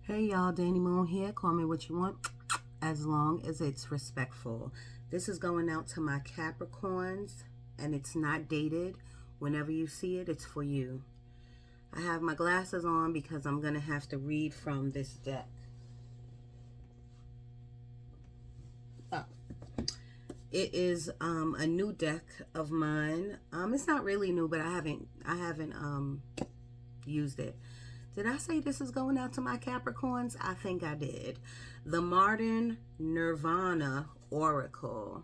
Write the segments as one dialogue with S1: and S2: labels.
S1: Hey y'all, Danny Moon here. Call me what you want, as long as it's respectful. This is going out to my Capricorns, and it's not dated. Whenever you see it, it's for you. I have my glasses on because I'm going to have to read from this deck. Oh. It is a new deck of mine. It's not really new, but I haven't used it. Did I say this is going out to my Capricorns? I think I did. The Modern Nirvana Oracle.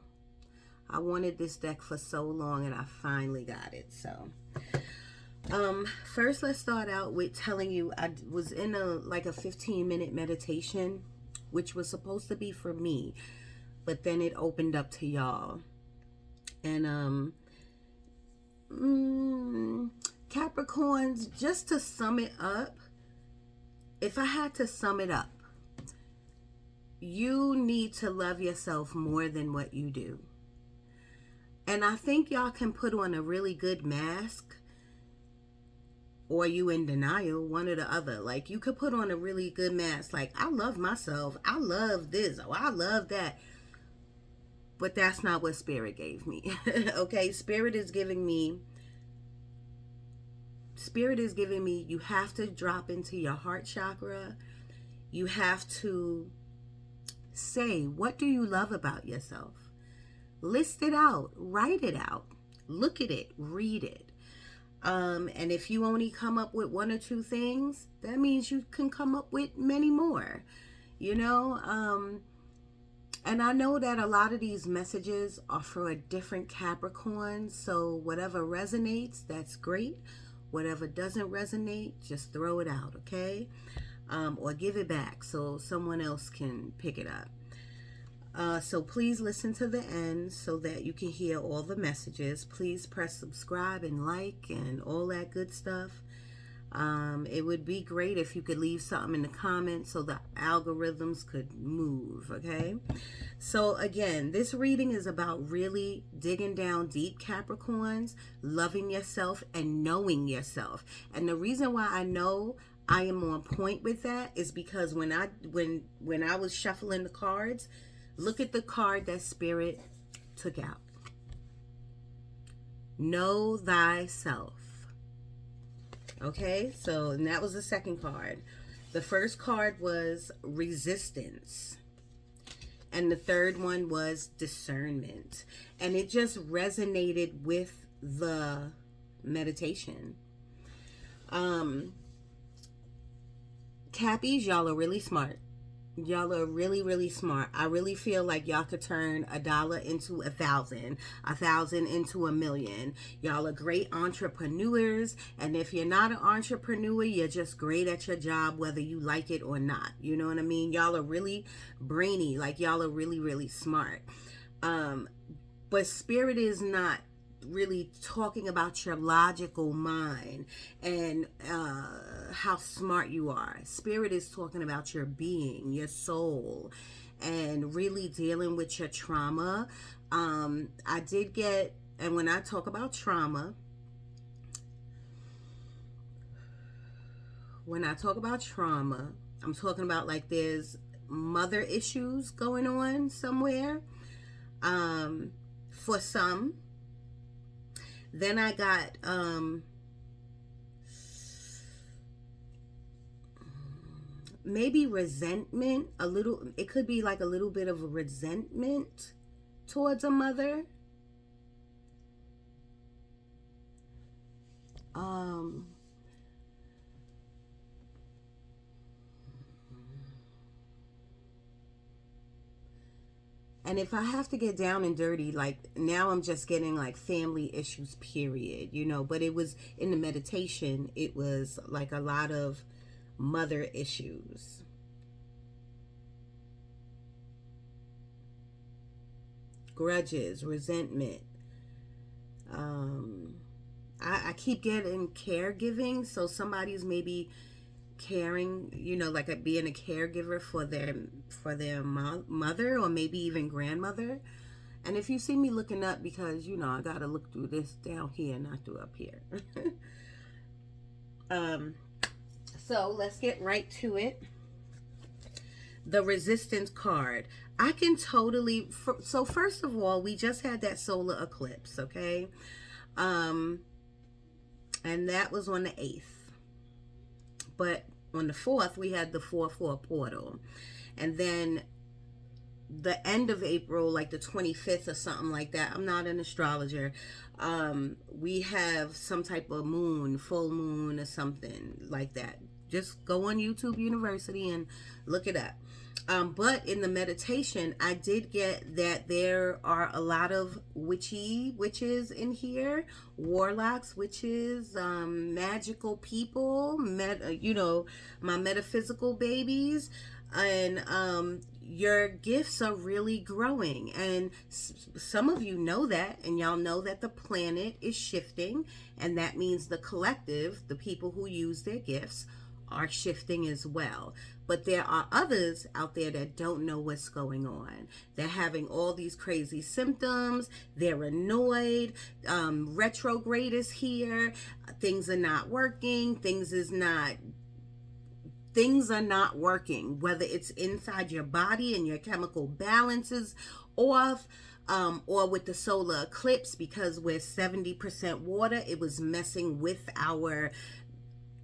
S1: I wanted this deck for so long and I finally got it. So, first let's start out with telling you I was in a 15-minute meditation, which was supposed to be for me, but then it opened up to y'all. And Capricorns, just to sum it up, if I had to sum it up, you need to love yourself more than what you do. And I think y'all can put on a really good mask, or you in denial, one or the other. Like, you could put on a really good mask, like, I love myself, I love this, or I love that. But that's not what Spirit gave me. Okay, Spirit is giving me, you have to drop into your heart chakra. You have to say, what do you love about yourself? List it out, write it out, look at it, read it. And if you only come up with one or two things, that means you can come up with many more, you know? And I know that a lot of these messages are for a different Capricorn, so whatever resonates, that's great. Whatever doesn't resonate, just throw it out, okay? Or give it back so someone else can pick it up. So please listen to the end so that you can hear all the messages. Please press subscribe and like and all that good stuff. It would be great if you could leave something in the comments so the algorithms could move, okay? So again, this reading is about really digging down deep, Capricorns, loving yourself and knowing yourself. And the reason why I know I am on point with that is because when I was shuffling the cards, look at the card that Spirit took out. Know thyself. Okay, so and that was the second card. The first card was resistance. And the third one was discernment. And it just resonated with the meditation. Cappies, y'all are really smart. Y'all are really, really smart. I really feel like y'all could turn $1 into 1,000, 1,000 into 1,000,000. Y'all are great entrepreneurs. And if you're not an entrepreneur, you're just great at your job, whether you like it or not. You know what I mean? Y'all are really brainy. Like, y'all are really, really smart. But Spirit is not really talking about your logical mind and how smart you are. Spirit is talking about your being, your soul, and really dealing with your trauma. I did get, and when I talk about trauma, I'm talking about like there's mother issues going on somewhere. For some. Then I got maybe resentment, a little. It could be like a little bit of a resentment towards a mother. And if I have to get down and dirty, like now I'm just getting like family issues, period, you know. But it was in the meditation, it was like a lot of mother issues. Grudges, resentment. I keep getting caregiving, so somebody's maybe caring, you know, like being a caregiver for their mother or maybe even grandmother. And if you see me looking up, because you know I gotta look through this down here, not through up here. So let's get right to it. the resistance card. I can totally, so first of all, we just had that solar eclipse, okay? And that was on the 8th. But on the 4th, we had the 4-4 portal. And then the end of April, like the 25th or something like that, I'm not an astrologer, we have some type of moon, full moon or something like that. Just go on YouTube University and look it up. But in the meditation, I did get that there are a lot of witches in here, warlocks, witches, magical people, my metaphysical babies, and your gifts are really growing. And some of you know that, and y'all know that the planet is shifting, and that means the collective, the people who use their gifts, are shifting as well. But there are others out there that don't know what's going on. They're having all these crazy symptoms. They're annoyed. Retrograde is here. Things are not working. Things are not working, whether it's inside your body and your chemical balance is off, or with the solar eclipse, because we're 70% water, it was messing with our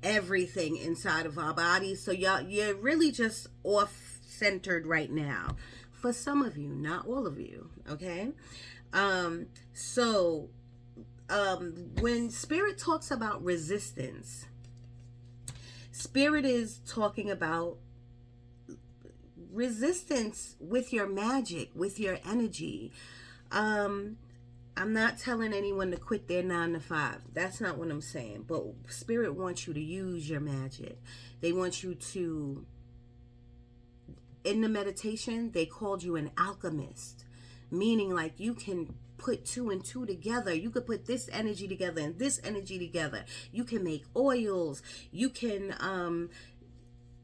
S1: everything inside of our bodies. So you're really just off centered right now for some of you, not all of you, okay? When Spirit talks about resistance, Spirit is talking about resistance with your magic, with your energy. I'm not telling anyone to quit their 9 to 5. That's not what I'm saying. But Spirit wants you to use your magic. They want you to, in the meditation, they called you an alchemist, meaning like you can put 2 and 2 together. You could put this energy together and this energy together. You can make oils. You can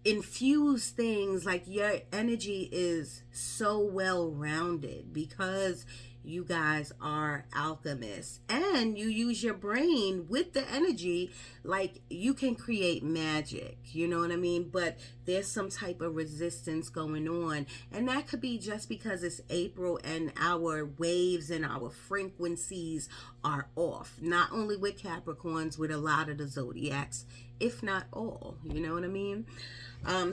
S1: infuse things. Like your energy is so well rounded because you guys are alchemists, and you use your brain with the energy. Like you can create magic, you know what I mean? But there's some type of resistance going on, and that could be just because it's April and our waves and our frequencies are off. Not only with Capricorns, with a lot of the zodiacs, if not all, you know what I mean?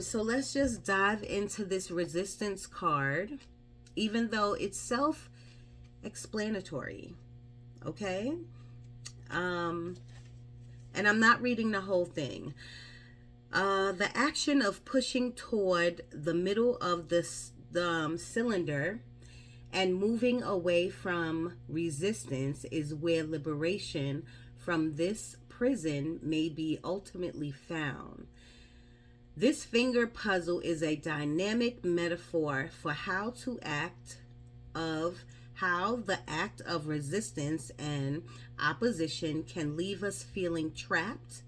S1: So let's just dive into this resistance card, even though it's self-explanatory, okay? And I'm not reading the whole thing. The action of pushing toward the middle of the cylinder and moving away from resistance is where liberation from this prison may be ultimately found. This finger puzzle is a dynamic metaphor for how the act of resistance and opposition can leave us feeling trapped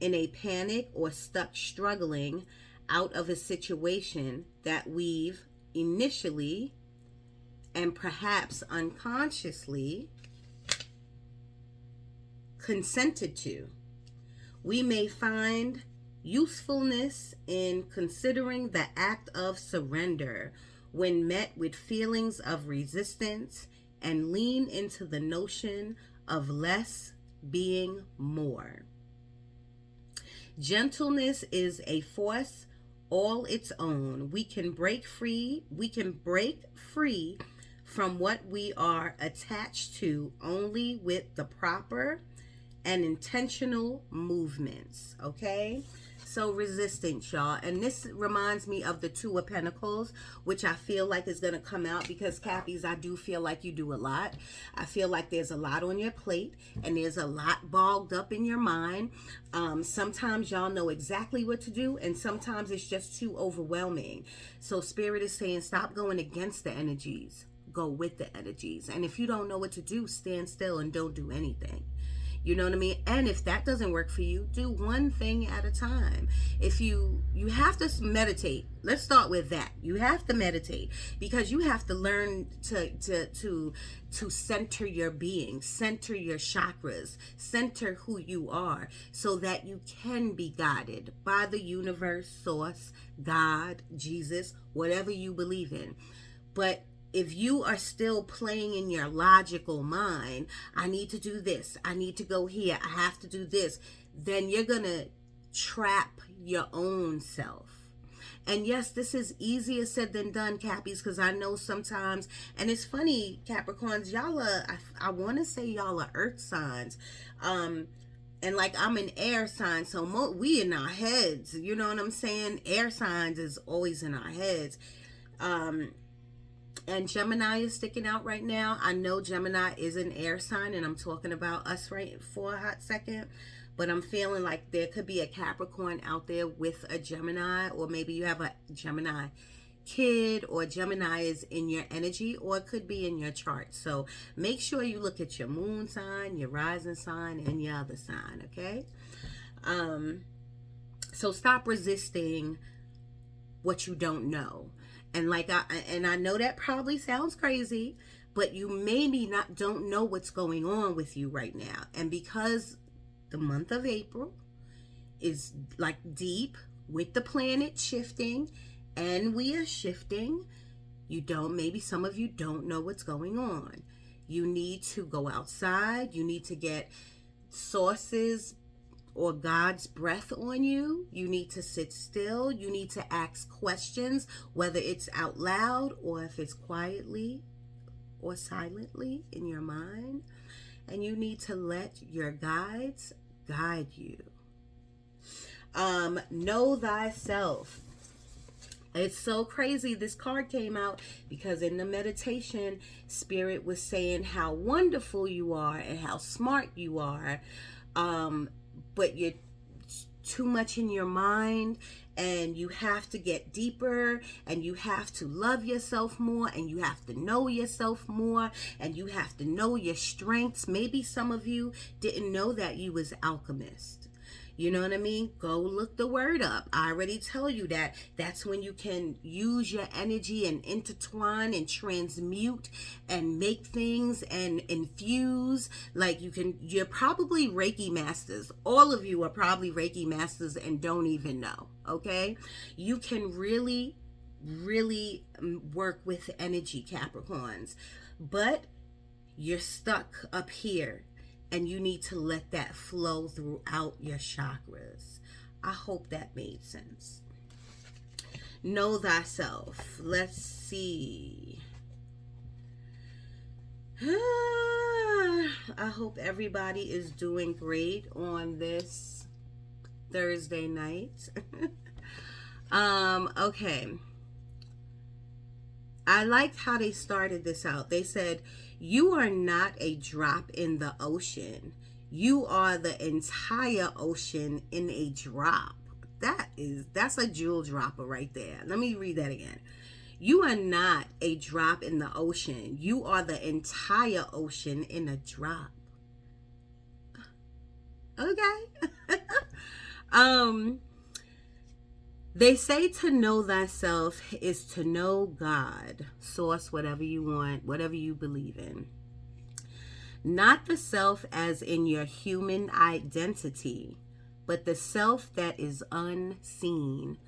S1: in a panic or stuck struggling out of a situation that we've initially and perhaps unconsciously consented to. We may find usefulness in considering the act of surrender when met with feelings of resistance, and lean into the notion of less being more. Gentleness is a force all its own. We can break free from what we are attached to only with the proper and intentional movements, okay? So resistance, y'all. And this reminds me of the Two of Pentacles, which I feel like is going to come out because, Cappies, I do feel like you do a lot. I feel like there's a lot on your plate and there's a lot bogged up in your mind. Sometimes y'all know exactly what to do, and sometimes it's just too overwhelming. So Spirit is saying stop going against the energies. Go with the energies. And if you don't know what to do, stand still and don't do anything. You know what I mean? And if that doesn't work for you, do one thing at a time. If you have to meditate. Let's start with that. You have to meditate because you have to learn to center your being, center your chakras, center who you are so that you can be guided by the universe, source, God, Jesus, whatever you believe in. But if you are still playing in your logical mind, I need to do this, I need to go here, I have to do this, then you're going to trap your own self. And yes, this is easier said than done, Cappies, because I know sometimes, and it's funny, Capricorns, y'all are, I want to say y'all are earth signs. And like I'm an air sign, so we in our heads, you know what I'm saying? Air signs is always in our heads. And Gemini is sticking out right now. I know Gemini is an air sign, and I'm talking about us right for a hot second. But I'm feeling like there could be a Capricorn out there with a Gemini, or maybe you have a Gemini kid, or Gemini is in your energy, or it could be in your chart. So make sure you look at your moon sign, your rising sign, and your other sign, okay? So stop resisting what you don't know. And I know that probably sounds crazy, but you maybe don't know what's going on with you right now. And because the month of April is like deep with the planet shifting, and we are shifting, maybe some of you don't know what's going on. You need to go outside. You need to get sources or God's breath on you. You need to sit still. You need to ask questions, whether it's out loud or if it's quietly or silently in your mind. And you need to let your guides guide you. Know thyself. It's so crazy. This card came out because in the meditation, Spirit was saying how wonderful you are and how smart you are. But you're too much in your mind, and you have to get deeper, and you have to love yourself more, and you have to know yourself more, and you have to know your strengths. Maybe some of you didn't know that you was alchemist. You know what I mean? Go look the word up. I already tell you that. That's when you can use your energy and intertwine and transmute and make things and infuse. Like you're probably Reiki masters. All of you are probably Reiki masters and don't even know, okay? You can really, really work with energy, Capricorns. But you're stuck up here. And you need to let that flow throughout your chakras. I hope that made sense. Know thyself. Let's see. I hope everybody is doing great on this Thursday night. Okay. I liked how they started this out. They said, you are not a drop in the ocean. You are the entire ocean in a drop. That's a jewel dropper right there. Let me read that again. You are not a drop in the ocean. You are the entire ocean in a drop. Okay. They say to know thyself is to know God, source, whatever you want, whatever you believe in. Not the self as in your human identity, but the self that is unseen,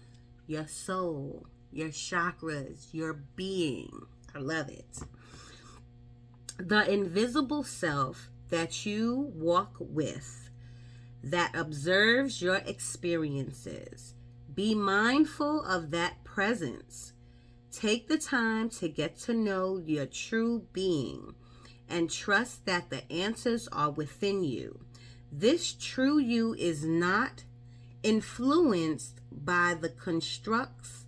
S1: your soul, your chakras, your being. I love it. The invisible self that you walk with, that observes your experiences. Be mindful of that presence. Take the time to get to know your true being and trust that the answers are within you. This true you is not influenced by the constructs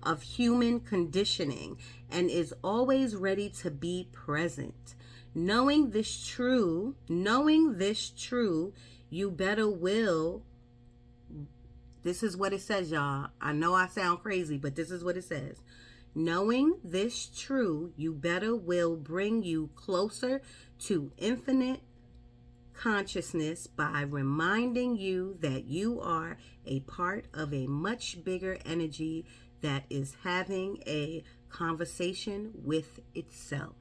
S1: of human conditioning and is always ready to be present. Knowing this true, you better will. This is what it says, y'all. I know I sound crazy, but this is what it says. Knowing this true, you better will bring you closer to infinite consciousness by reminding you that you are a part of a much bigger energy that is having a conversation with itself.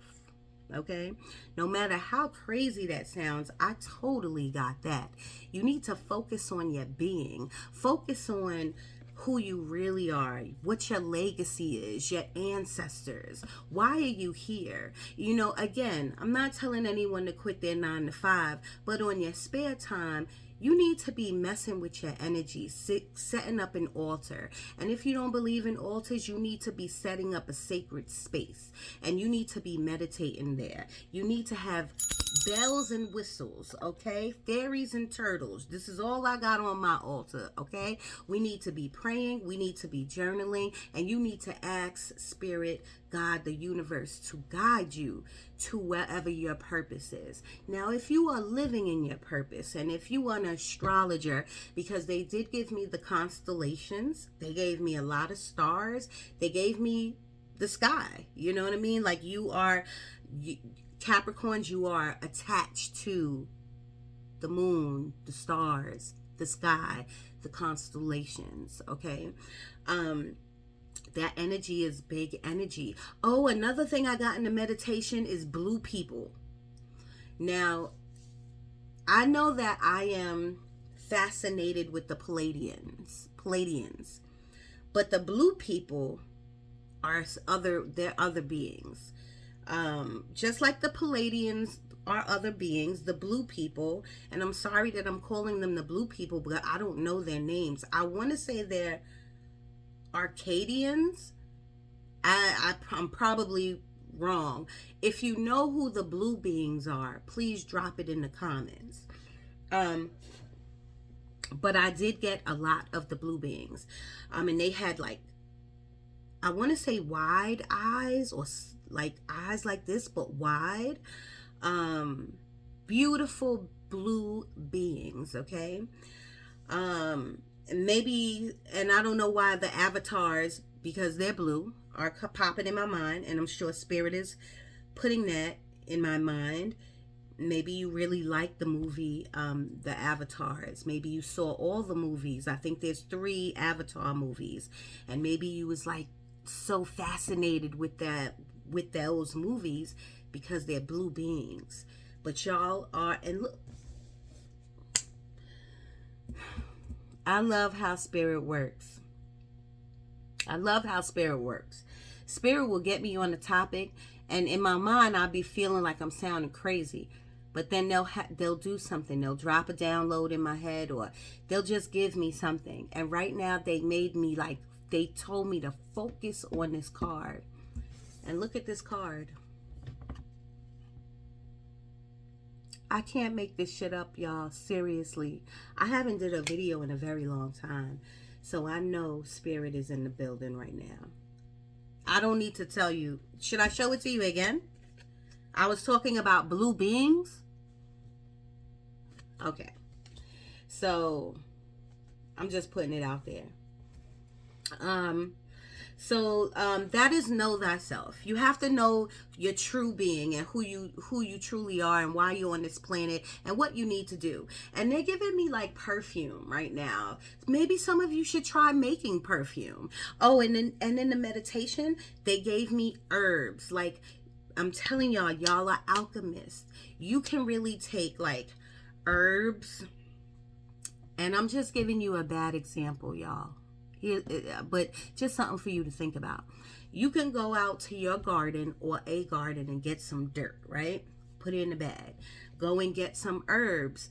S1: Okay, no matter how crazy that sounds, I totally got that. You need to focus on your being, focus on who you really are, what your legacy is, your ancestors. Why are you here? You know, again, I'm not telling anyone to quit their 9 to 5, but on your spare time, you need to be messing with your energy, setting up an altar. And if you don't believe in altars, you need to be setting up a sacred space. And you need to be meditating there. You need to have bells and whistles, okay? Fairies and turtles. This is all I got on my altar, okay? We need to be praying. We need to be journaling. And you need to ask Spirit, God, the universe, to guide you to wherever your purpose is. Now, if you are living in your purpose, and if you are an astrologer, because they did give me the constellations, they gave me a lot of stars, they gave me the sky, you know what I mean? Like Capricorns, you are attached to the moon, the stars, the sky, the constellations, okay? That energy is big energy. Oh, another thing I got in the meditation is blue people. Now, I know that I am fascinated with the Palladians, but the blue people are they're other beings. Just like the Palladians are other beings, the blue people, and I'm sorry that I'm calling them the blue people, but I don't know their names. I want to say they're Arcadians. I'm probably wrong. If you know who the blue beings are, please drop it in the comments. But I did get a lot of the blue beings. And they had like, I want to say wide eyes, or like eyes like this, but wide. Beautiful blue beings, okay? Maybe, and I don't know why the avatars, because they're blue, are popping in my mind, and I'm sure Spirit is putting that in my mind. Maybe you really like the movie, The Avatars. Maybe you saw all the movies. I think there's 3 Avatar movies, and maybe you was like so fascinated with those movies because they're blue beings. But y'all are, and look, I love how Spirit works. I love how Spirit works. Spirit will get me on the topic, and in my mind, I'll be feeling like I'm sounding crazy. But then they'll do something. They'll drop a download in my head, or they'll just give me something. And right now, they told me to focus on this card. And look at this card. I can't make this shit up, y'all. Seriously. I haven't did a video in a very long time. So I know Spirit is in the building right now. I don't need to tell you. Should I show it to you again? I was talking about blue beings. Okay. So I'm just putting it out there. That is know thyself. You have to know your true being and who you truly are, and why you're on this planet, and what you need to do. And they're giving me like perfume right now. Maybe some of you should try making perfume. Oh, and in the meditation, they gave me herbs. Like, I'm telling y'all are alchemists. You can really take like herbs, and I'm just giving you a bad example, y'all. But just something for you to think about. You can go out to your garden or a garden and get some dirt, right? Put it in a bag. Go and get some herbs,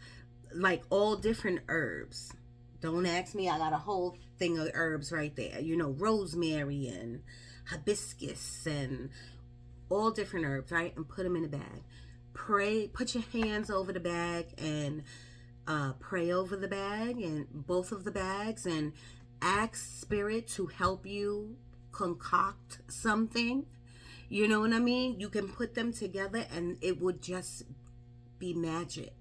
S1: like all different herbs. Don't ask me, I got a whole thing of herbs right there. You know, rosemary and hibiscus and all different herbs, right? And put them in a bag. Pray, put your hands over the bag and pray over the bag and both of the bags, and ask Spirit to help you concoct something. You know what I mean? You can put them together and it would just be magic.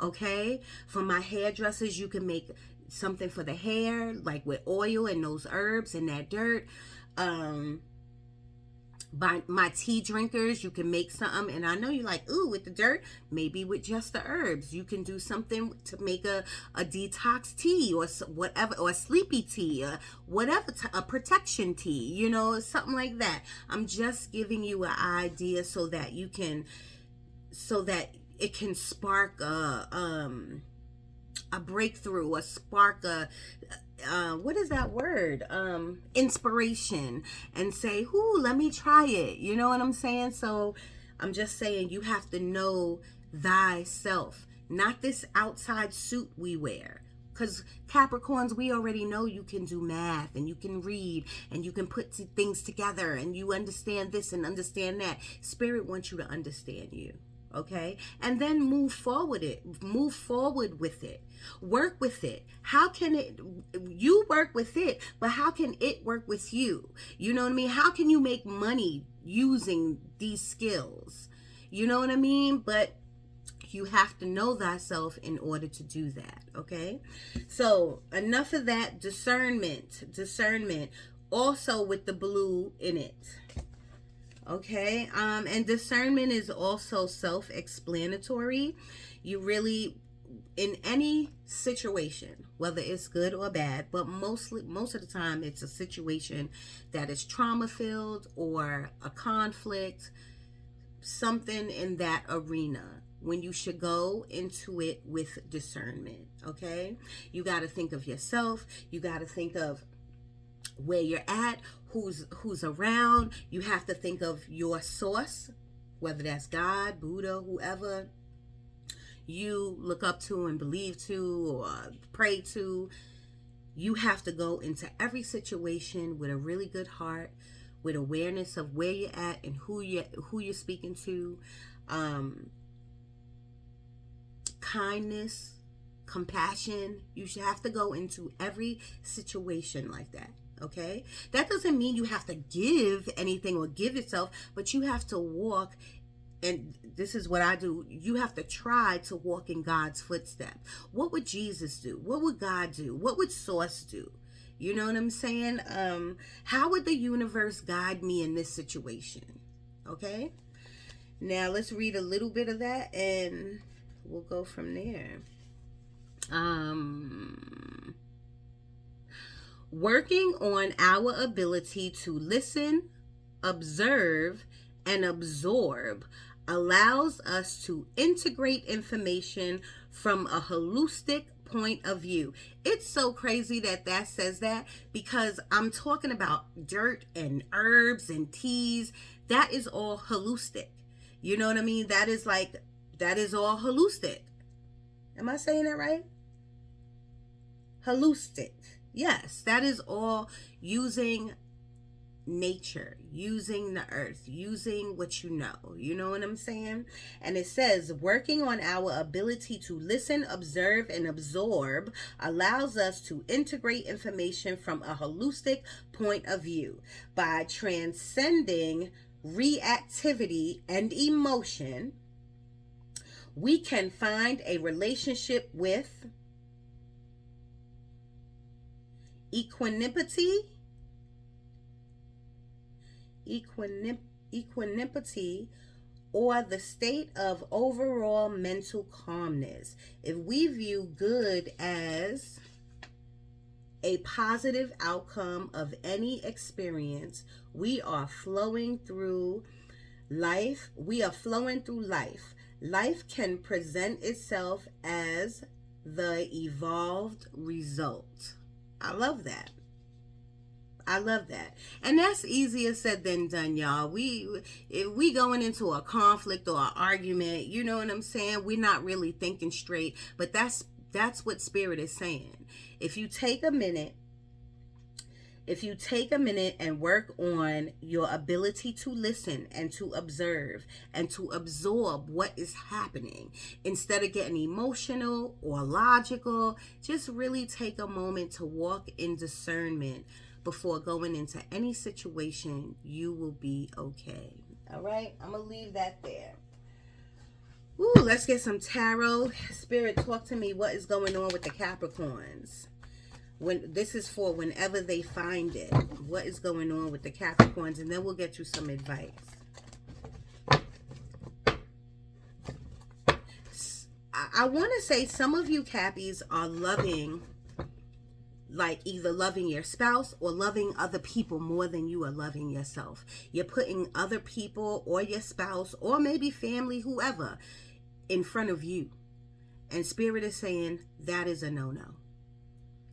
S1: Okay? For my hairdressers, you can make something for the hair, like with oil and those herbs and that dirt. By my tea drinkers, you can make something, and I know you're like, ooh, with the dirt, maybe with just the herbs. You can do something to make a detox tea, or whatever, or a sleepy tea, or whatever, a protection tea, you know, something like that. I'm just giving you an idea so that you can, so that it can spark a breakthrough, a spark, what is that word? Inspiration, and say, "Ooh, let me try it." You know what I'm saying? So I'm just saying, you have to know thyself, not this outside suit we wear. Because Capricorns, we already know you can do math, and you can read, and you can put things together, and you understand this and understand that. Spirit wants you to understand you. Okay, and then move forward with it, work with it. How can it, you work with it, but how can it work with you? You know what I mean? How can you make money using these skills? You know what I mean? But you have to know thyself in order to do that. Okay, so enough of that. Discernment also with the blue in it. Okay, and discernment is also self-explanatory. You really, in any situation, whether it's good or bad, but most of the time it's a situation that is trauma filled, or a conflict, something in that arena, when you should go into it with discernment. Okay, you got to think of yourself, you got to think of where you're at, who's around. You have to think of your source, whether that's God, Buddha, whoever you look up to and believe to or pray to. You have to go into every situation with a really good heart, with awareness of where you're at and who you're speaking to. Kindness, compassion. You should have to go into every situation like that. Okay, that doesn't mean you have to give anything or give yourself, but you have to walk, and this is what I do. You have to try to walk in God's footsteps. What would Jesus do? What would God do? What would Source do? You know what I'm saying? How would the universe guide me in this situation? Okay, now let's read a little bit of that, and we'll go from there. Working on our ability to listen, observe, and absorb allows us to integrate information from a holistic point of view. It's so crazy that says that, because I'm talking about dirt and herbs and teas. That is all holistic. You know what I mean? That is all holistic. Am I saying that right? Holistic. Yes, that is all using nature, using the earth, using what you know. You know what I'm saying? And it says, working on our ability to listen, observe, and absorb allows us to integrate information from a holistic point of view. By transcending reactivity and emotion, we can find a relationship with equanimity, or the state of overall mental calmness. If we view good as a positive outcome of any experience, we are flowing through life. Life can present itself as the evolved result. I love that. And that's easier said than done, y'all. If we going into a conflict or an argument, you know what I'm saying? We're not really thinking straight. But that's what Spirit is saying. If you take a minute and work on your ability to listen and to observe and to absorb what is happening, instead of getting emotional or logical, just really take a moment to walk in discernment before going into any situation. You will be okay. All right, I'm gonna leave that there. Ooh, let's get some tarot. Spirit, talk to me. What is going on with the Capricorns? When this is for whenever they find it. What is going on with the Capricorns? And then we'll get you some advice. I want to say some of you Cappies are loving, like either loving your spouse or loving other people more than you are loving yourself. You're putting other people or your spouse or maybe family, whoever, in front of you. And Spirit is saying that is a no-no.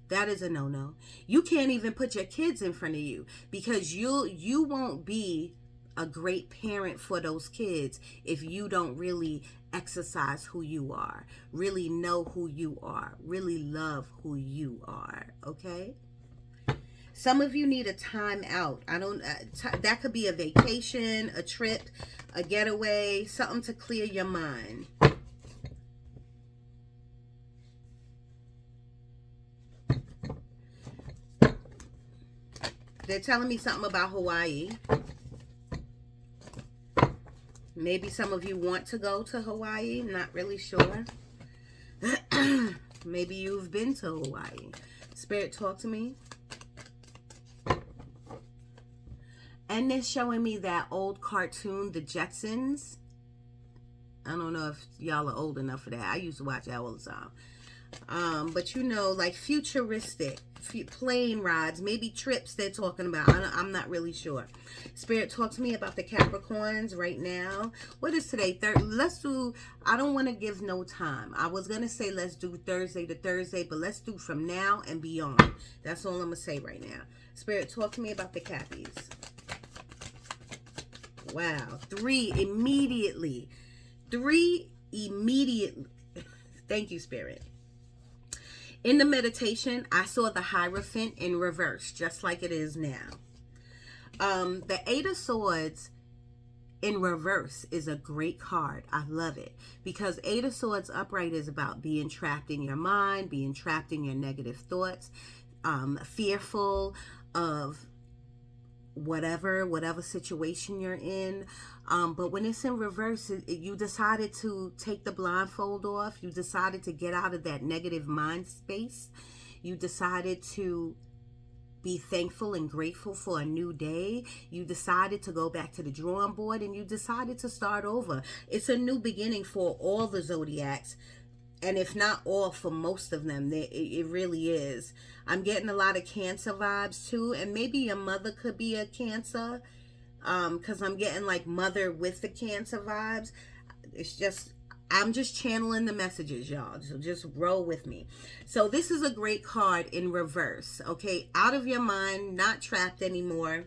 S1: That is a no-no. You can't even put your kids in front of you, because you won't be a great parent for those kids if you don't really exercise who you are, really know who you are, really love who you are. Okay? Some of you need a time out. That could be a vacation, a trip, a getaway, something to clear your mind. They're telling me something about Hawaii. Maybe some of you want to go to Hawaii. Not really sure. Maybe you've been to Hawaii. Spirit, talk to me. And they're showing me that old cartoon, The Jetsons. I don't know if y'all are old enough for that. I used to watch that all the time. But you know, like futuristic plane rides, maybe trips they're talking about. I'm not really sure. Spirit, talk to me about the Capricorns right now. What is today? Let's do, I don't want to give no time. I was going to say let's do Thursday to Thursday, but let's do from now and beyond. That's all I'm going to say right now. Spirit, talk to me about the Cappies. Wow. 3 immediately. 3 immediately. Thank you, Spirit. In the meditation, I saw the Hierophant in reverse, just like it is now. The 8 of Swords in reverse is a great card. I love it. Because 8 of Swords upright is about being trapped in your mind, being trapped in your negative thoughts, fearful of whatever situation you're in. But when it's in reverse, you decided to take the blindfold off. You decided to get out of that negative mind space. You decided to be thankful and grateful for a new day. You decided to go back to the drawing board, and you decided to start over. It's a new beginning for all the zodiacs. And if not all, for most of them, it really is. I'm getting a lot of Cancer vibes too. And maybe your mother could be a Cancer. Because I'm getting like mother with the Cancer vibes. It's just, I'm just channeling the messages, y'all. So just roll with me. So this is a great card in reverse. Okay. Out of your mind, not trapped anymore.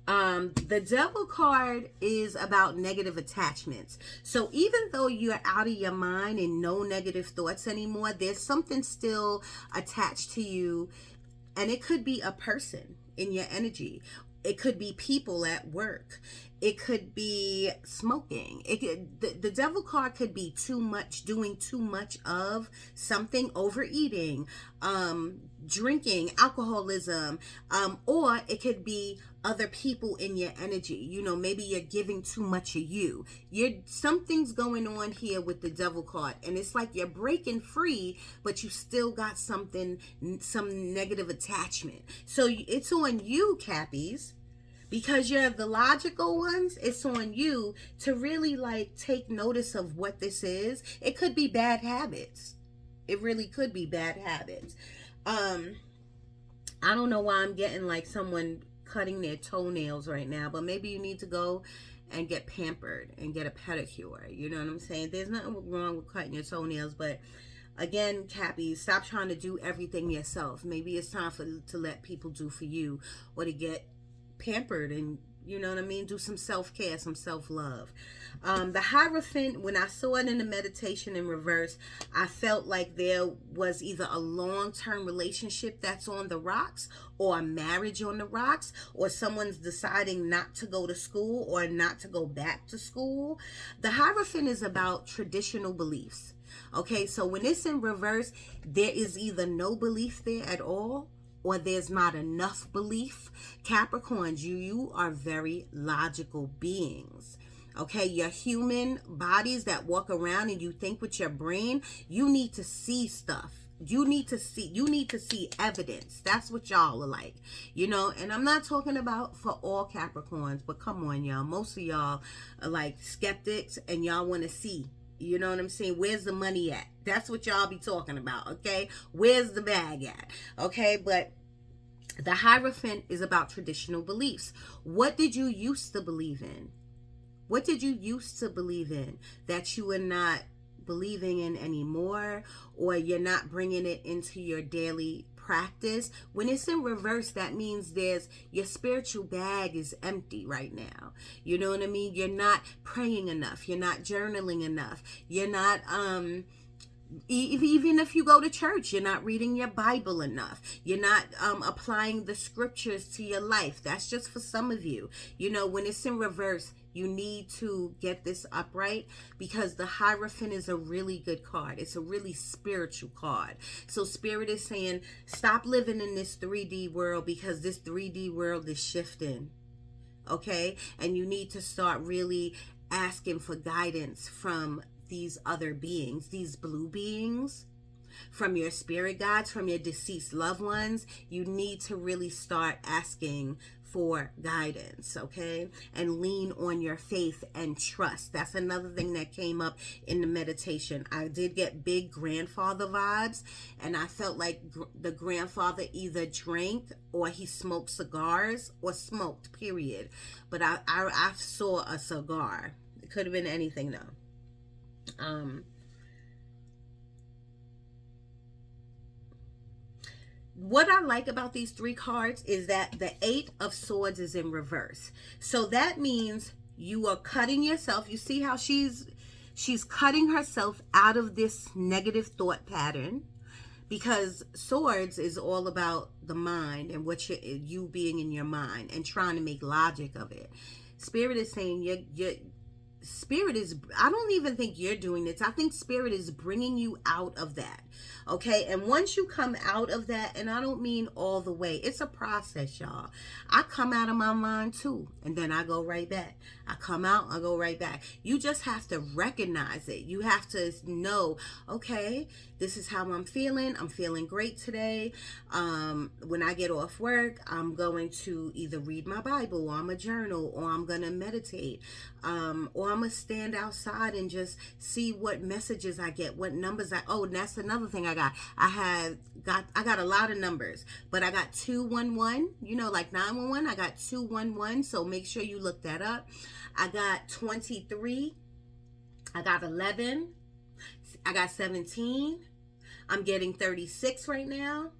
S1: The Devil card is about negative attachments. So even though you're out of your mind and no negative thoughts anymore, there's something still attached to you. And it could be a person in your energy. It could be people at work. It could be smoking. The Devil card could be too much, doing too much of something, overeating, drinking, alcoholism, or it could be other people in your energy. You know, maybe you're giving too much of you. Something's going on here with the Devil card, and it's like you're breaking free, but you still got some negative attachment. So it's on you, Cappies. Because you're the logical ones, it's on you to really like take notice of what this is. It could be bad habits. It really could be bad habits. I don't know why I'm getting like someone cutting their toenails right now, but maybe you need to go and get pampered and get a pedicure. You know what I'm saying? There's nothing wrong with cutting your toenails, but again, Cappies, stop trying to do everything yourself. Maybe it's time to let people do for you, or to get pampered and, you know what I mean, do some self-care, some self-love. The Hierophant, when I saw it in the meditation in reverse, I felt like there was either a long-term relationship that's on the rocks, or a marriage on the rocks, or someone's deciding not to go to school or not to go back to school. The Hierophant is about traditional beliefs. Okay, so when it's in reverse, there is either no belief there at all, or there's not enough belief. Capricorns, you are very logical beings. Okay, your human bodies that walk around and you think with your brain, you need to see stuff. You need to see evidence. That's what y'all are like, you know. And I'm not talking about for all Capricorns, but come on, y'all. Most of y'all are like skeptics, and y'all want to see. You know what I'm saying? Where's the money at? That's what y'all be talking about, okay? Where's the bag at? Okay, but the Hierophant is about traditional beliefs. What did you used to believe in? What did you used to believe in that you are not believing in anymore, or you're not bringing it into your daily practice? When it's in reverse, that means your spiritual bag is empty right now. You know what I mean? You're not praying enough. You're not journaling enough. You're not even if you go to church, you're not reading your Bible enough. You're not applying the scriptures to your life. That's just for some of you. You know, when it's in reverse, you need to get this upright, because the Hierophant is a really good card. It's a really spiritual card. So Spirit is saying, stop living in this 3D world, because this 3D world is shifting. Okay? And you need to start really asking for guidance from these other beings, these blue beings, from your spirit guides, from your deceased loved ones. You need to really start asking for guidance, okay? And lean on your faith and trust. That's another thing that came up in the meditation. I did get big grandfather vibes, and I felt like the grandfather either drank, or he smoked cigars, or smoked, period. But I saw a cigar. It could have been anything though. What I like about these 3 cards is that the 8 of Swords is in reverse. So that means you are cutting yourself. You see how she's cutting herself out of this negative thought pattern, because Swords is all about the mind and what you being in your mind and trying to make logic of it. Spirit is saying Spirit is, I don't even think you're doing this. I think Spirit is bringing you out of that. Okay. And once you come out of that, and I don't mean all the way, it's a process, y'all. I come out of my mind too, and then I go right back. I come out, I go right back. You just have to recognize it. You have to know, okay, this is how I'm feeling. I'm feeling great today. When I get off work, I'm going to either read my Bible, or I'm a journal, or I'm going to meditate, or I'm going to stand outside and just see what messages I get, what numbers and that's another thing I got. I got a lot of numbers, but I got 211, you know, like 911. I got 211. So make sure you look that up. I got 23. I got 11. I got 17. I'm getting 36 right now.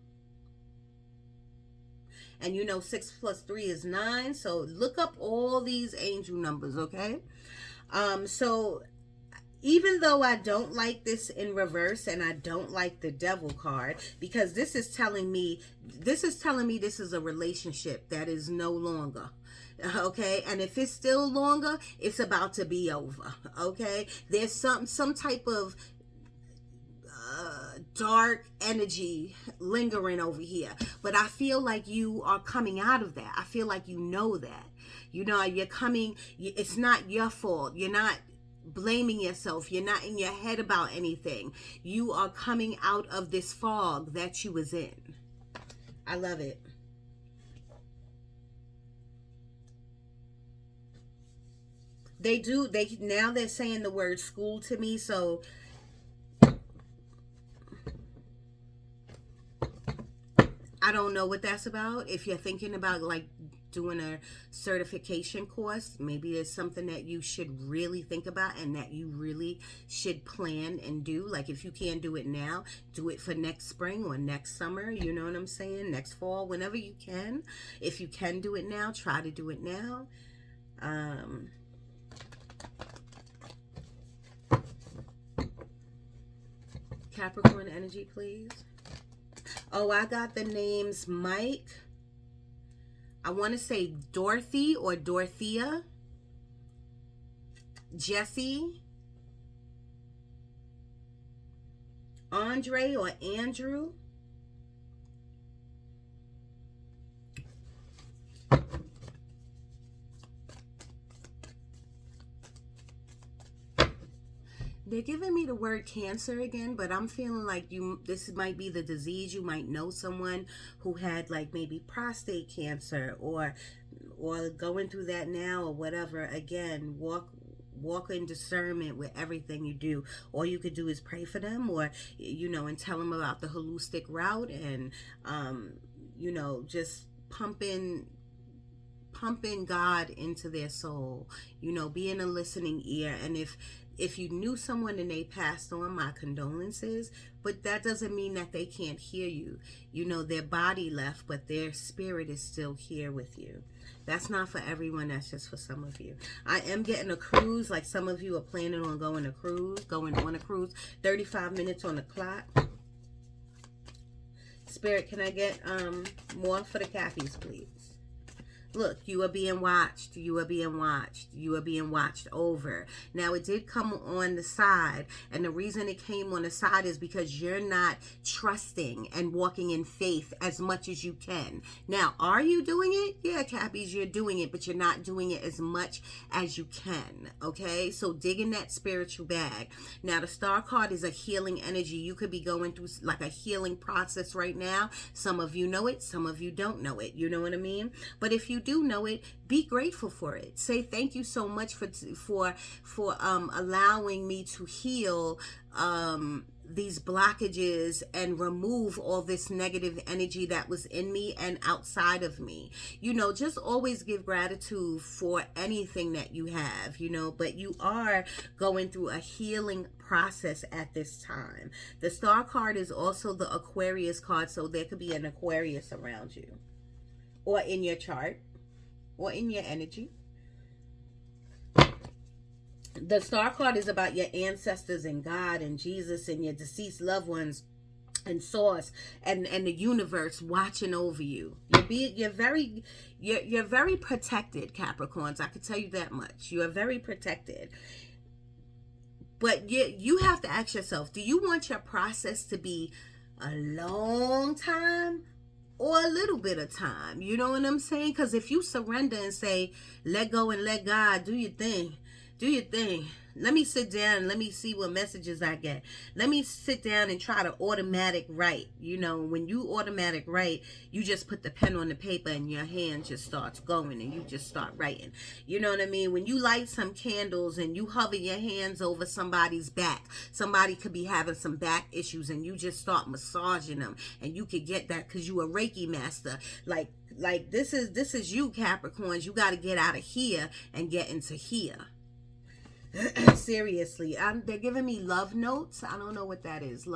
S1: And you know 6 plus 3 is 9. So look up all these angel numbers, okay? So even though I don't like this in reverse, and I don't like the Devil card, because this is telling me this is a relationship that is no longer. Okay, and if it's still longer, it's about to be over. Okay, there's some type of dark energy lingering over here, but I feel like you are coming out of that. I feel like you know that. You know, you're coming. It's not your fault. You're not blaming yourself. You're not in your head about anything. You are coming out of this fog that you was in. I love it. Now they're saying the word school to me, so I don't know what that's about. If you're thinking about like doing a certification course, maybe there's something that you should really think about and that you really should plan and do. Like if you can't do it now, do it for next spring or next summer, you know what I'm saying? Next fall, whenever you can. If you can do it now, try to do it now. Capricorn energy, please. Oh, I got the names Mike. I want to say Dorothy or Dorothea. Jesse. Andre or Andrew. They're giving me the word cancer again, but I'm feeling like this might be the disease. You might know someone who had like maybe prostate cancer or going through that now or whatever. Again, walk in discernment with everything you do. All you could do is pray for them, or and tell them about the holistic route, and just pumping God into their soul, being a listening ear. And if you knew someone and they passed on, my condolences, but that doesn't mean that they can't hear you. Their body left, but their spirit is still here with you. That's not for everyone. That's just for some of you. I am getting a cruise. Like some of you are planning on going on a cruise. 35 minutes on the clock. Spirit, can I get more for the Cappies, please? Look, you are being watched. You are being watched. You are being watched over. Now, it did come on the side. And the reason it came on the side is because you're not trusting and walking in faith as much as you can. Now, are you doing it? Yeah, Cappies, you're doing it, but you're not doing it as much as you can. Okay? So dig in that spiritual bag. Now, the star card is a healing energy. You could be going through like a healing process right now. Some of you know it. Some of you don't know it. You know what I mean? But if you do know it, be grateful for it. Say thank you so much for allowing me to heal these blockages and remove all this negative energy that was in me and outside of me. Just always give gratitude for anything that you have, but you are going through a healing process at this time. The star card is also the Aquarius card, so there could be an Aquarius around you or in your chart or in your energy. The star card is about your ancestors and God and Jesus and your deceased loved ones and source and the universe watching over you. You're very protected, Capricorns. I can tell you that much. You are very protected. But you have to ask yourself, do you want your process to be a long time or a little bit of time? You know what I'm saying? Because if you surrender and say, let go and let God, do your thing. Do your thing. Let me sit down and let me see what messages I get. Let me sit down and try to automatic write. When you automatic write, you just put the pen on the paper and your hand just starts going and you just start writing. You know what I mean? When you light some candles and you hover your hands over somebody's back, somebody could be having some back issues and you just start massaging them, and you could get that because you a Reiki master. Like this is you, Capricorns. You got to get out of here and get into here. Seriously, they're giving me love notes. I don't know what that is.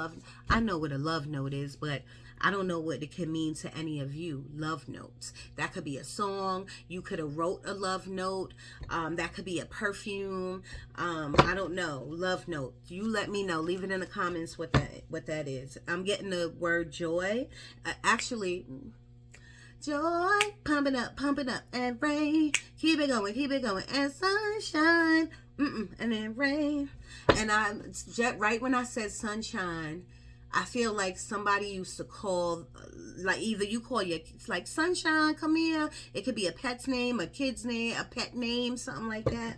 S1: I know what a love note is, but I don't know what it can mean to any of you. Love notes. That could be a song. You could have wrote a love note. That could be a perfume. I don't know. Love note. You let me know. Leave it in the comments what that is. I'm getting the word joy. Actually, joy, pump it up, and rain. Keep it going, and sunshine. And then rain. And right when I said sunshine, I feel like somebody used to call, like either you call it's like sunshine, come here. It could be a pet's name, a kid's name, a pet name, something like that.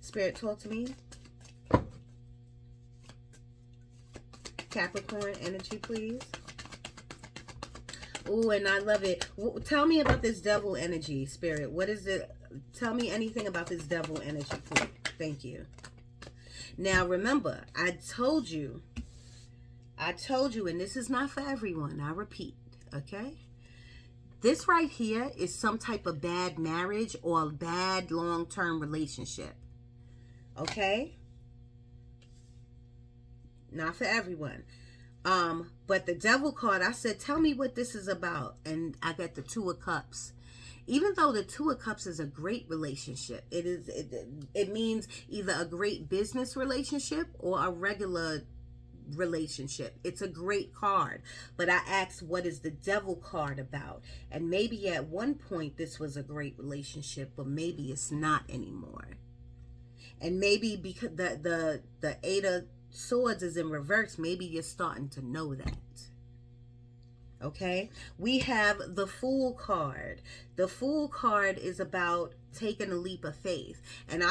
S1: Spirit, talk to me. Capricorn energy, please. Oh, and I love it. Tell me about this devil energy, Spirit. What is it? Tell me anything about this devil energy, please. Thank you. Now, remember, I told you, and this is not for everyone. I repeat, okay? This right here is some type of bad marriage or a bad long-term relationship, okay? Not for everyone. But the devil card, I said, tell me what this is about. And I got the Two of Cups. Even though the Two of Cups is a great relationship, it means either a great business relationship or a regular relationship. It's a great card. But I asked, what is the devil card about? And maybe at one point this was a great relationship, but maybe it's not anymore. And maybe because the Eight of Swords is in reverse, maybe you're starting to know that. Okay, we have the Fool card. The Fool card is about taking a leap of faith, and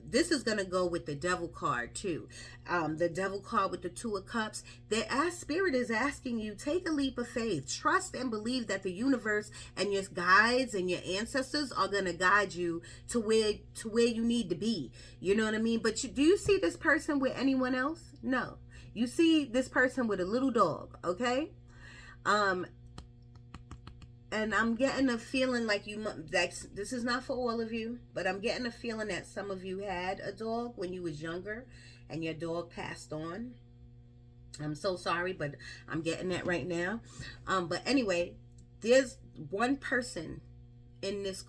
S1: this is gonna go with the Devil card too. The Devil card with the Two of Cups. The Spirit is asking you, take a leap of faith, trust and believe that the universe and your guides and your ancestors are gonna guide you to where you need to be. You know what I mean? But do you see this person with anyone else? No, you see this person with a little dog. Okay. And I'm getting a feeling like this is not for all of you, but I'm getting a feeling that some of you had a dog when you was younger and your dog passed on. I'm so sorry, but I'm getting that right now. But anyway, there's one person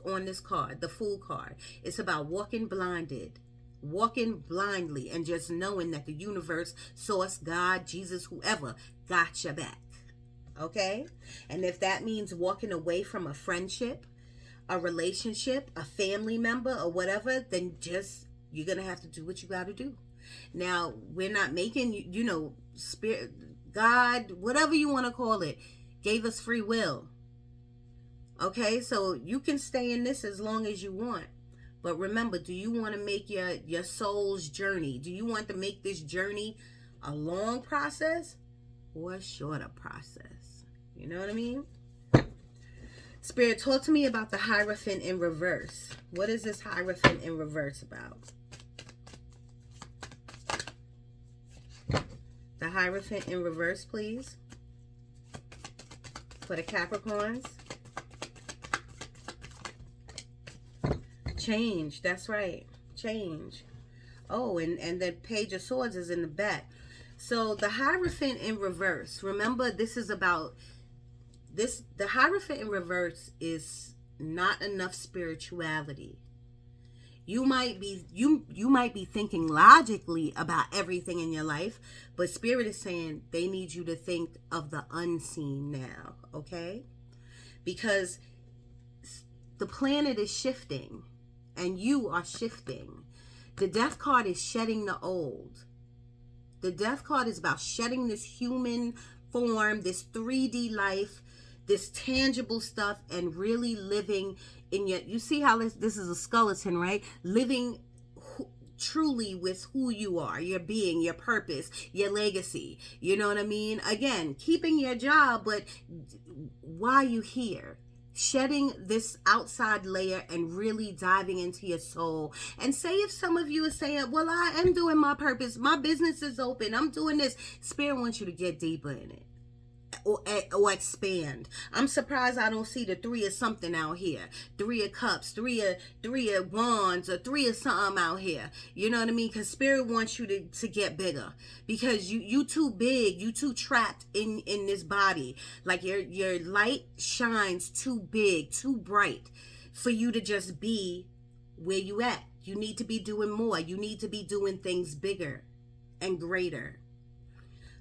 S1: on this card, the Fool card. It's about walking blindly and just knowing that the universe, source, God, Jesus, whoever got your back. Okay? And if that means walking away from a friendship, a relationship, a family member, or whatever, then you're going to have to do what you got to do. Now, we're not making, spirit, God, whatever you want to call it, gave us free will. Okay? So you can stay in this as long as you want. But remember, do you want to make your soul's journey? Do you want to make this journey a long process or a shorter process? You know what I mean? Spirit, talk to me about the Hierophant in reverse. What is this Hierophant in reverse about? The Hierophant in reverse, please. For the Capricorns. Change. That's right. Change. Oh, and the Page of Swords is in the back. So the Hierophant in reverse. Remember, this is about... The Hierophant in reverse is not enough spirituality. You might be thinking logically about everything in your life, but Spirit is saying they need you to think of the unseen now, okay? Because the planet is shifting and you are shifting. The Death card is shedding the old. The Death card is about shedding this human form, this 3D life, this tangible stuff, and really living in you see how this is a skeleton, right? Living truly with who you are, your being, your purpose, your legacy. You know what I mean? Again, keeping your job, but why are you here? Shedding this outside layer and really diving into your soul. And say if some of you are saying, well, I am doing my purpose, my business is open, I'm doing this. Spirit wants you to get deeper in it. Or expand. I'm surprised I don't see the 3 of something out here. 3 of cups, 3 of wands, or 3 of something out here. You know what I mean? Because Spirit wants you to get bigger. Because you too big, you too trapped in this body. Like your light shines too big, too bright for you to just be where you at. You need to be doing more. You need to be doing things bigger and greater.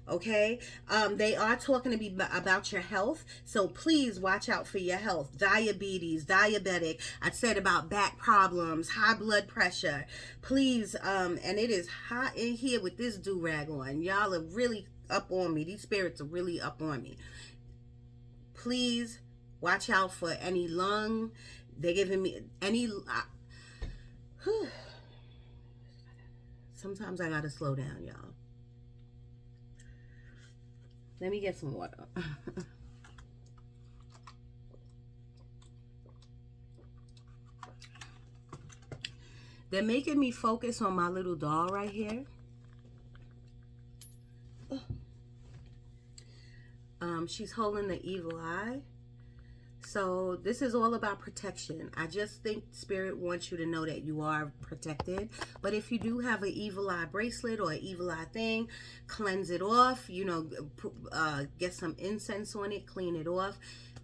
S1: Okay, they are talking to me about your health, so please watch out for your health. Diabetes, diabetic. I said about back problems, high blood pressure. Please, and it is hot in here with this do-rag on. Y'all are really up on me. These spirits are really up on me. Please watch out for any lung. They're giving me any... Sometimes I gotta slow down, y'all. Let me get some water. They're making me focus on my little doll right here. She's holding the evil eye. So this is all about protection. I just think Spirit wants you to know that you are protected. But if you do have an evil eye bracelet or an evil eye thing, cleanse it off. Get some incense on it, clean it off.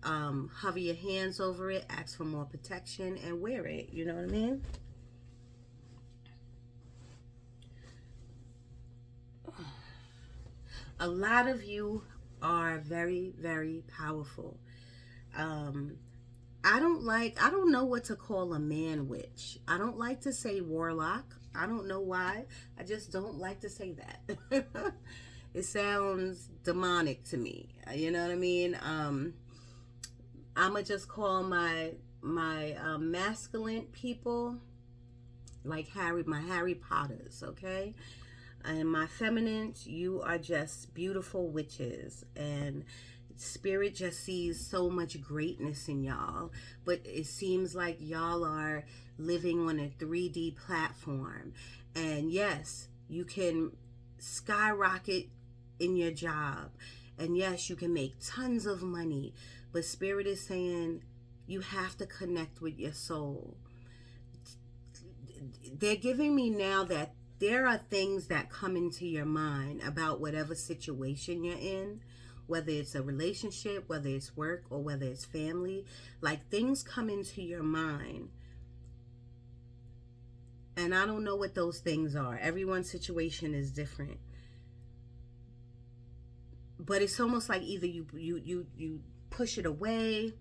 S1: Hover your hands over it, ask for more protection, and wear it. You know what I mean? A lot of you are very, very powerful. I don't know what to call a man witch. I don't like to say warlock. I don't know why. I just don't like to say that. It sounds demonic to me. You know what I mean? I'ma just call my masculine people like my Harry Potters, okay? And my feminines, you are just beautiful witches, and spirit just sees so much greatness in y'all, but it seems like y'all are living on a 3D platform. And yes, you can skyrocket in your job, and yes, you can make tons of money, but spirit is saying you have to connect with your soul. They're giving me now that there are things that come into your mind about whatever situation you're in, whether it's a relationship, whether it's work, or whether it's family. Like, things come into your mind, and I don't know what those things are. Everyone's situation is different, but it's almost like either you push it away,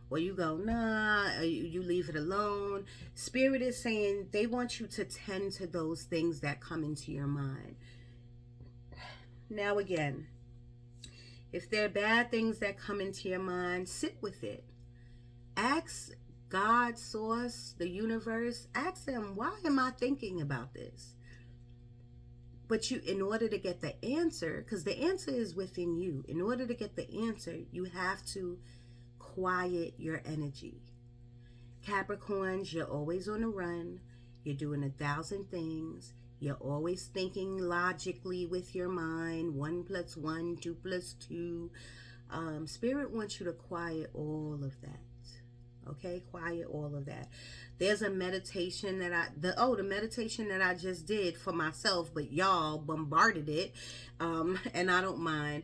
S1: or you go, nah, or you leave it alone. Spirit is saying they want you to tend to those things that come into your mind. Now again, if there are bad things that come into your mind, sit with it. Ask God, source, the universe, ask them, why am I thinking about this? But you, in order to get the answer, because the answer is within you, in order to get the answer, you have to quiet your energy. Capricorns, you're always on the run. You're doing 1,000 things. You're always thinking logically with your mind. 1 + 1, 2 + 2. Spirit wants you to quiet all of that. Okay, quiet all of that. There's a meditation that the meditation that I just did for myself, but y'all bombarded it, and I don't mind.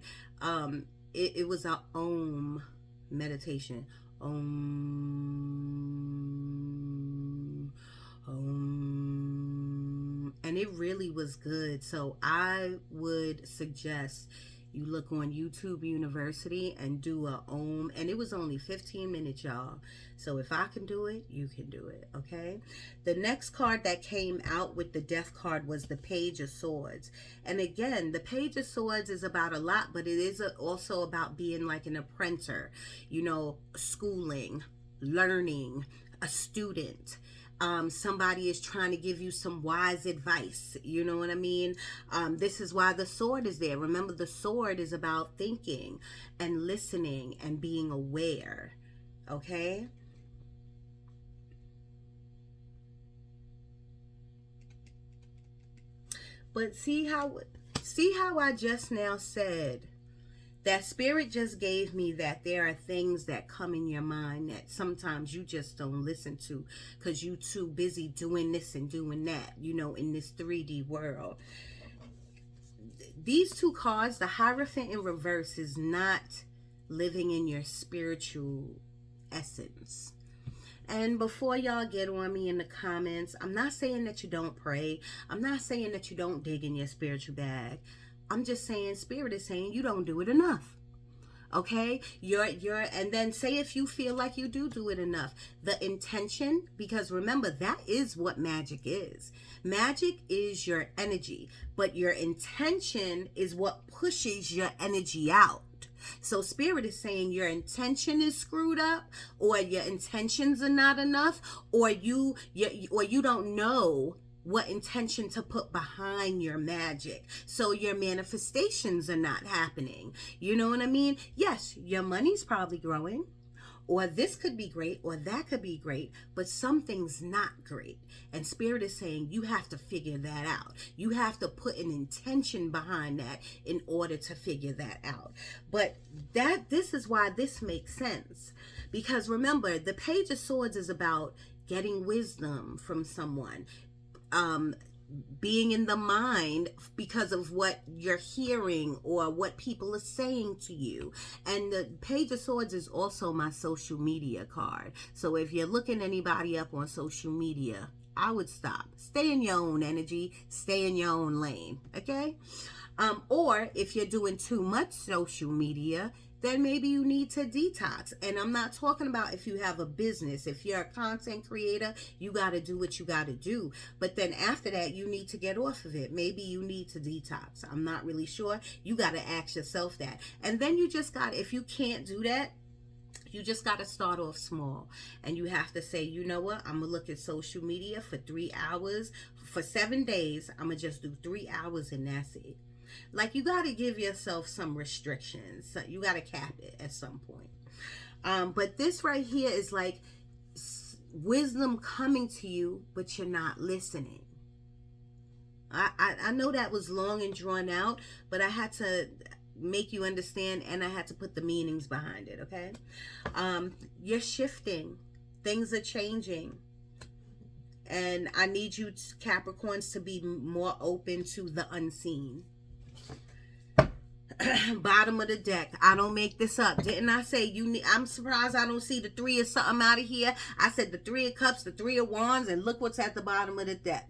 S1: It was a Om meditation. Om, Om, and it really was good. So I would suggest you look on YouTube University and do a Om, and it was only 15 minutes, y'all. So if I can do it, you can do it, okay? The next card that came out with the Death card was the Page of Swords. And again, the Page of Swords is about a lot, but it is also about being like an apprentice, you know, schooling, learning, a student. Somebody is trying to give you some wise advice. You know what I mean? This is why the sword is there. Remember, the sword is about thinking and listening and being aware. Okay? But see how I just now said that spirit just gave me that there are things that come in your mind that sometimes you just don't listen to because you too busy doing this and doing that, you know, in this 3D world. These two cards, the Hierophant in reverse, is not living in your spiritual essence. And before y'all get on me in the comments, I'm not saying that you don't pray. I'm not saying that you don't dig in your spiritual bag. I'm just saying spirit is saying you don't do it enough. Okay? And then say if you feel like you do it enough. The intention, because remember, that is what magic is. Magic is your energy, but your intention is what pushes your energy out. So spirit is saying your intention is screwed up, or your intentions are not enough, or you don't know what intention to put behind your magic. So your manifestations are not happening. You know what I mean? Yes, your money's probably growing, or this could be great, or that could be great, but something's not great. And spirit is saying you have to figure that out. You have to put an intention behind that in order to figure that out. But this is why this makes sense. Because remember, the Page of Swords is about getting wisdom from someone. Being in the mind because of what you're hearing or what people are saying to you. And the Page of Swords is also my social media card. So if you're looking anybody up on social media, I would stop. Stay in your own energy. Stay in your own lane. Okay? Or if you're doing too much social media, then maybe you need to detox. And I'm not talking about if you have a business. If you're a content creator, you got to do what you got to do. But then after that, you need to get off of it. Maybe you need to detox. I'm not really sure. You got to ask yourself that. And then you just got, if you can't do that, you just got to start off small. And you have to say, you know what? I'm going to look at social media for 3 hours. For 7 days, I'm going to just do 3 hours and that's it. Like, you got to give yourself some restrictions. So you got to cap it at some point. But this right here is like wisdom coming to you, but you're not listening. I know that was long and drawn out, but I had to make you understand, and I had to put the meanings behind it, okay? You're shifting. Things are changing. And I need you Capricorns to be more open to the unseen. Bottom of the deck. I don't make this up. Didn't I say you need? I'm surprised I don't see the 3 of something out of here. I said the 3 of cups, the 3 of wands, and look what's at the bottom of the deck.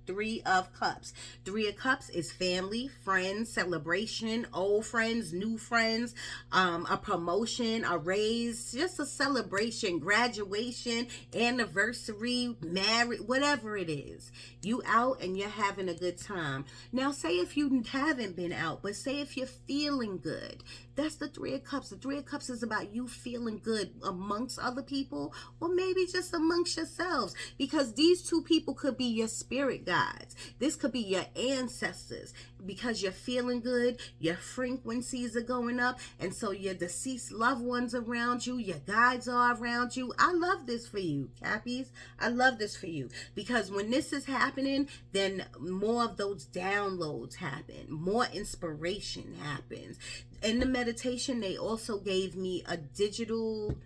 S1: 3 of cups. 3 of cups is family, friends, celebration, old friends, new friends, a promotion, a raise, just a celebration, graduation, anniversary, marriage, whatever it is. You out and you're having a good time. Now, say if you haven't been out, but say if you're feeling good. That's the 3 of cups. The 3 of cups is about you feeling good amongst other people, or maybe just amongst yourselves, because these 2 people could be your spirit guides. This could be your ancestors, because you're feeling good, your frequencies are going up, and so your deceased loved ones around you, your guides are around you. I love this for you, Cappies. I love this for you, because when this is happening, then more of those downloads happen, more inspiration happens. In the meditation, they also gave me a digital,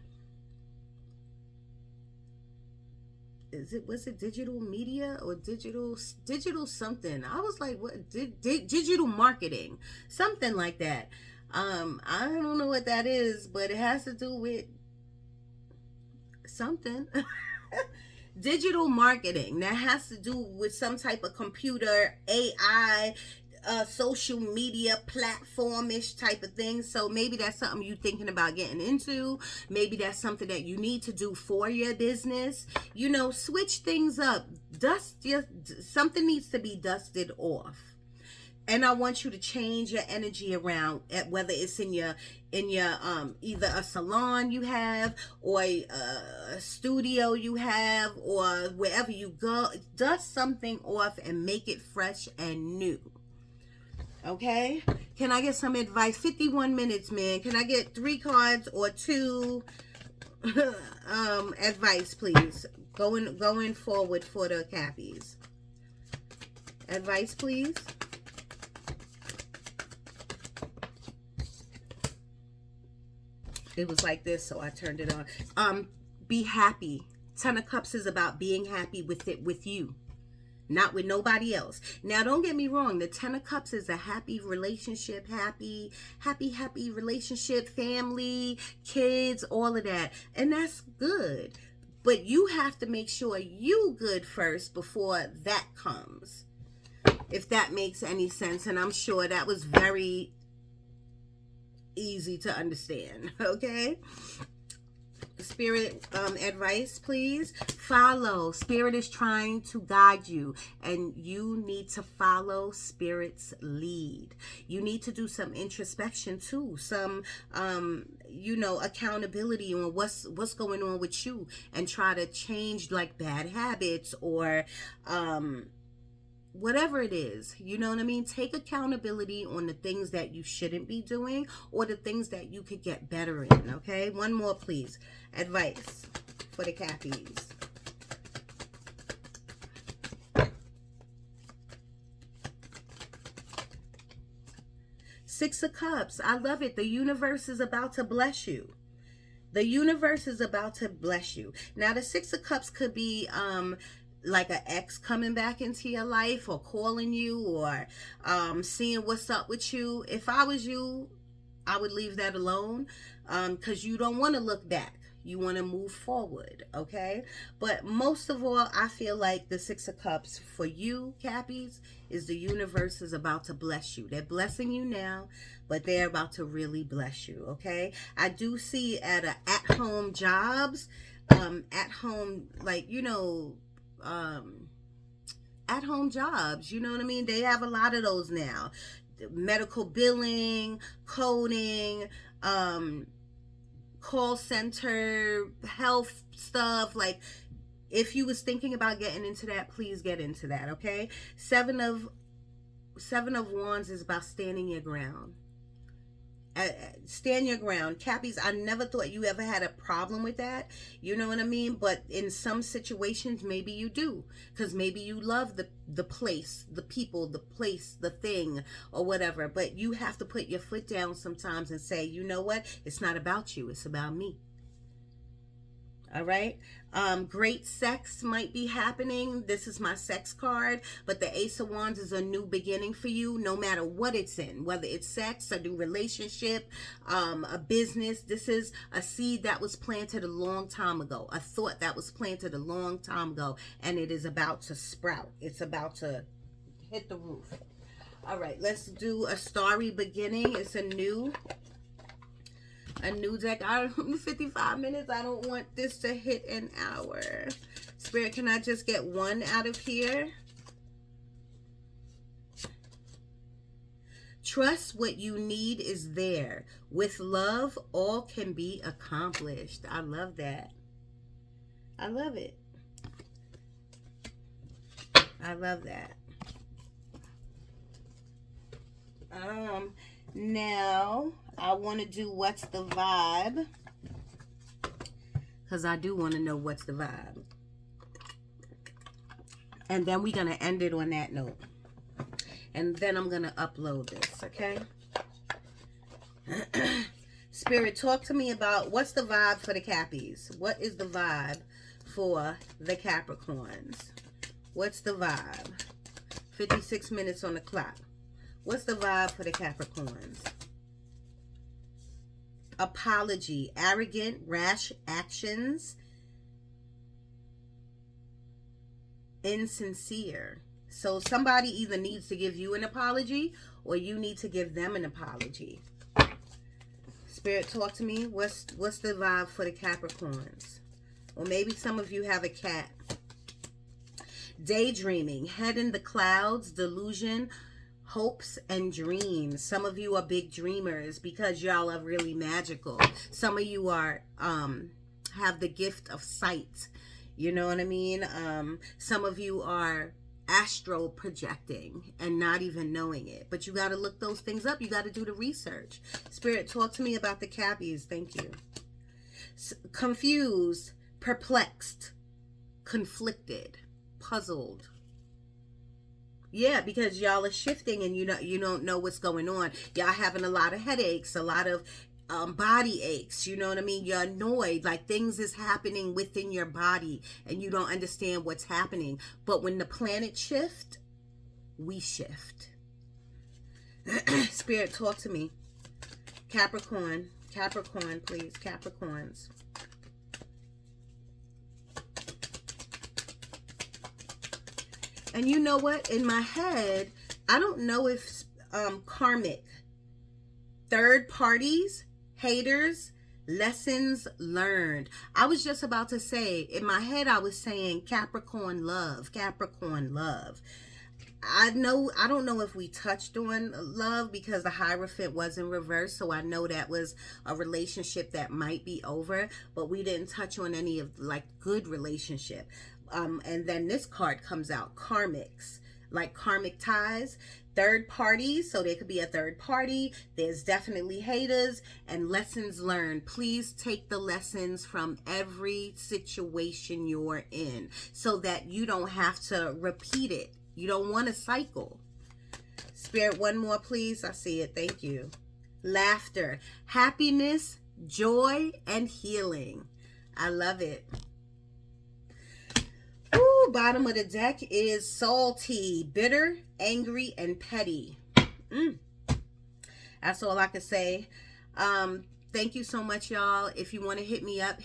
S1: was it digital media or digital something? I was like, what? Digital marketing, something like that. I don't know what that is, but it has to do with something. Digital marketing that has to do with some type of computer, AI, social media platform-ish type of thing. So maybe that's something you're thinking about getting into. Maybe that's something that you need to do for your business. You know, switch things up. Something needs to be dusted off. And I want you to change your energy around, at whether it's in your either a salon you have, or a studio you have, or wherever you go. Dust something off and make it fresh and new. Okay? Can I get some advice? 51 minutes, man. Can I get 3 cards or 2 advice, please? Going forward for the Cappies. Advice, please. It was like this, so I turned it on. Be happy. 10 of Cups is about being happy with you, not with nobody else. Now, don't get me wrong. The 10 of Cups is a happy relationship, happy relationship, family, kids, all of that. And that's good. But you have to make sure you good first before that comes. If that makes any sense. And I'm sure that was very easy to understand. Okay? Spirit advice, please. Follow. Spirit is trying to guide you, and you need to follow Spirit's lead. You need to do some introspection too, some accountability on what's going on with you, and try to change like bad habits or whatever it is. You know what I mean? Take accountability on the things that you shouldn't be doing, or the things that you could get better in. Okay, one more please. Advice for the Cappies. Six of Cups. I love it. The universe is about to bless you. The universe is about to bless you. Now, the Six of Cups could be like an ex coming back into your life, or calling you, or seeing what's up with you. If I was you, I would leave that alone, because you don't want to look back. You want to move forward, okay? But most of all, I feel like the Six of Cups for you, Cappies, is the universe is about to bless you. They're blessing you now, but they're about to really bless you, okay? I do see at-home jobs, at-home, like, at-home jobs, you know what I mean? They have a lot of those now. Medical billing, coding, call center, health stuff. Like, if you was thinking about getting into that, please get into that, okay? Seven of Wands is about standing your ground. Stand your ground. Cappies, I never thought you ever had a problem with that. You know what I mean? But in some situations, maybe you do. Because maybe you love the place, the people, the place, the thing, or whatever. But you have to put your foot down sometimes and say, you know what? It's not about you. It's about me. All right. Great sex might be happening. This is my sex card, but the Ace of Wands is a new beginning for you, no matter what it's in, whether it's sex, a new relationship, a business. This is a seed that was planted a long time ago, a thought that was planted a long time ago, and it is about to sprout. It's about to hit the roof. All right, let's do a starry beginning. It's a new deck. 55 minutes. I don't want this to hit an hour. Spirit, can I just get one out of here? Trust what you need is there. With love, all can be accomplished. I love that. I love it. I love that. Now I want to do what's the vibe, because I do want to know what's the vibe, and then we're gonna end it on that note, and then I'm gonna upload this. Okay. Spirit, talk to me about what's the vibe for the Cappies. What is the vibe for the Capricorns? What's the vibe? 56 minutes on the clock. What's the vibe for the Capricorns? Apology, arrogant, rash actions, insincere. So somebody either needs to give you an apology or you need to give them an apology. Spirit, talk to me. What's the vibe for the Capricorns? Or maybe some of you have a cat. Daydreaming, head in the clouds, delusion, hopes and dreams. Some of you are big dreamers because y'all are really magical. Some of you are have the gift of sight. You know what I mean? Some of you are astral projecting and not even knowing it. But you got to look those things up. You got to do the research. Spirit, talk to me about the Cappies. Thank you. Confused, perplexed, conflicted, puzzled. Yeah, because y'all are shifting and you don't know what's going on. Y'all having a lot of headaches, a lot of body aches. You know what I mean? You're annoyed, like things is happening within your body and you don't understand what's happening. But when the planet shift, we shift. Spirit, talk to me. Capricorn, please. Capricorns. And you know what? In my head, I don't know if karmic, third parties, haters, lessons learned. I was just about to say, in my head, I was saying Capricorn love, Capricorn love. I don't know if we touched on love because the Hierophant was in reverse. So I know that was a relationship that might be over, but we didn't touch on any of like good relationship. And then this card comes out, karmics, like karmic ties, third parties. So there could be a third party. There's definitely haters and lessons learned. Please take the lessons from every situation you're in so that you don't have to repeat it. You don't want to cycle. Spirit, one more, please. I see it. Thank you. Laughter, happiness, joy, and healing. I love it. Ooh, bottom of the deck is salty, bitter, angry, and petty. That's all I can say. Thank you so much, y'all. If you want to hit me up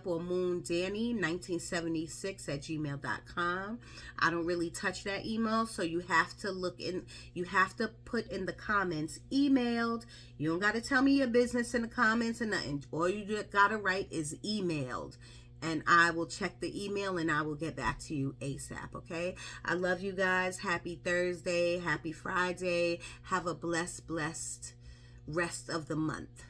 S1: on moondanny1976 at gmail.com. I don't really touch that email, so you have to you have to put in the comments emailed. You don't got to tell me your business in the comments and nothing. All you got to write is emailed. And I will check the email and I will get back to you ASAP, okay? I love you guys. Happy Thursday. Happy Friday. Have a blessed rest of the month.